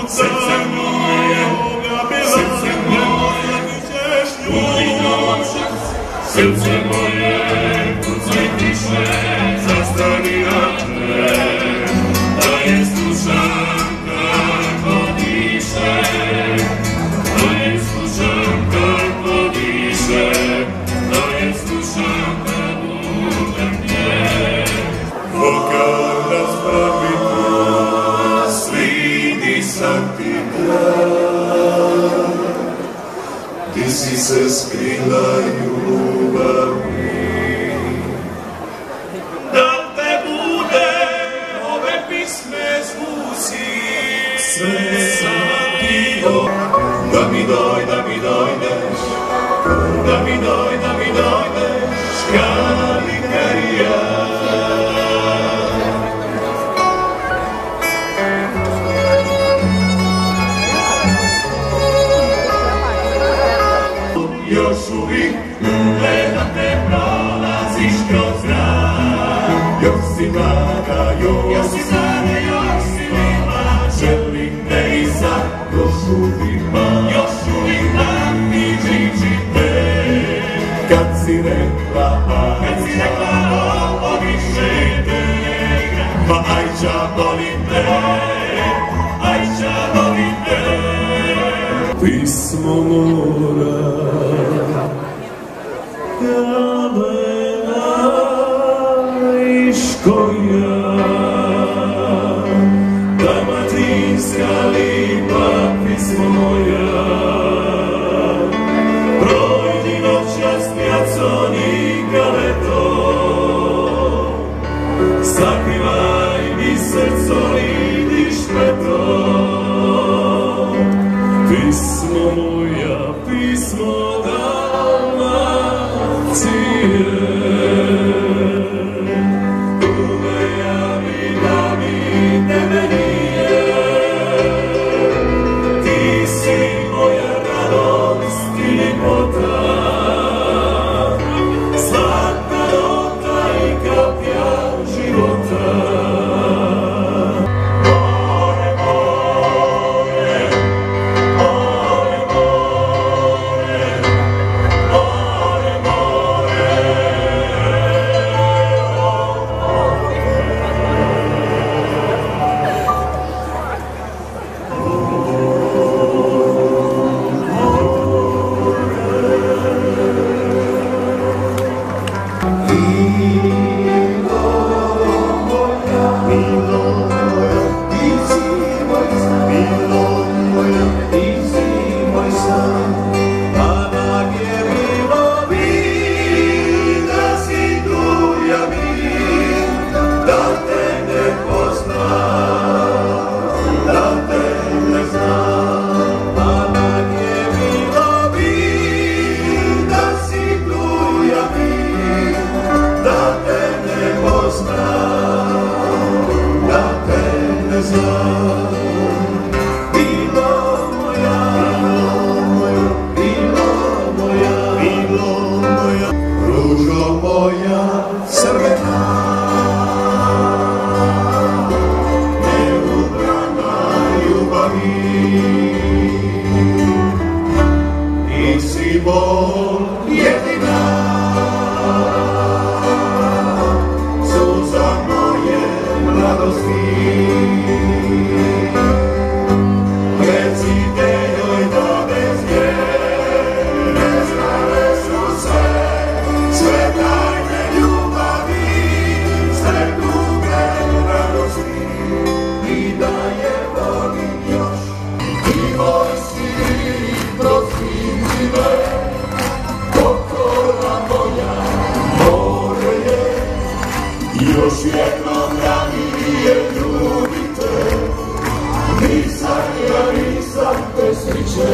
srce moje, srce moje, budi noćas, srce moje, kucaj tiše, zastani Anđe, da je slušam kako diše, da je slušam kako diše, da je slušam kad budem gdje. Vokal raspravi tu, svidi sam ti kraj, ti si se skrila ljubavi. Da te bude ove pisme zvuci, sve sam ti da mi dojdeš, da mi dojdeš, Kalikarija. Još uvijek gledam te, prolaziš kroz zrak. Još si mlada, još si mila, želim te i sad još uvijek pamtići te. Kad si rekla ovo više te ne igram, pa ajča volim te, pismo mora, Škoja, dalmatinska lipa, pismo moja, projdi noćas Pjaconika leto, sakrivaj mi srco lidi špeto, pismo moja, pismo Dalmacije. Još jednom ranije ljubite, nisam te striče,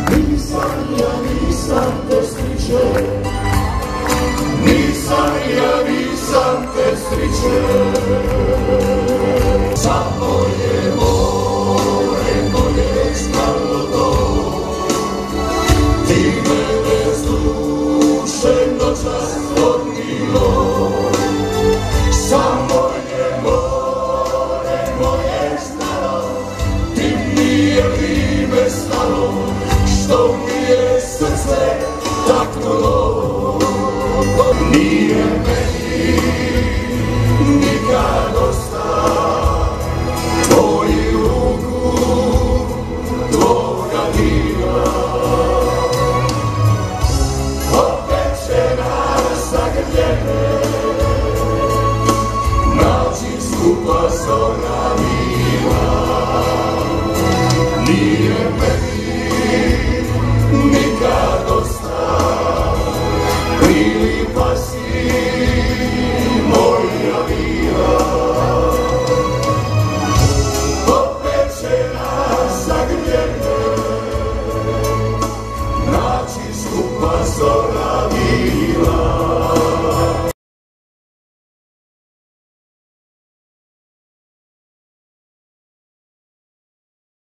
nisam te striče, nisam te striče. Samo je more moje stalo to, ti me bez duše noćas odmilo. Samo je more moje stalo, skupa zora bila. Nije meni nikad dosta, prilipa si moja bila. Od večera zagrijene, naći skupa zora bila.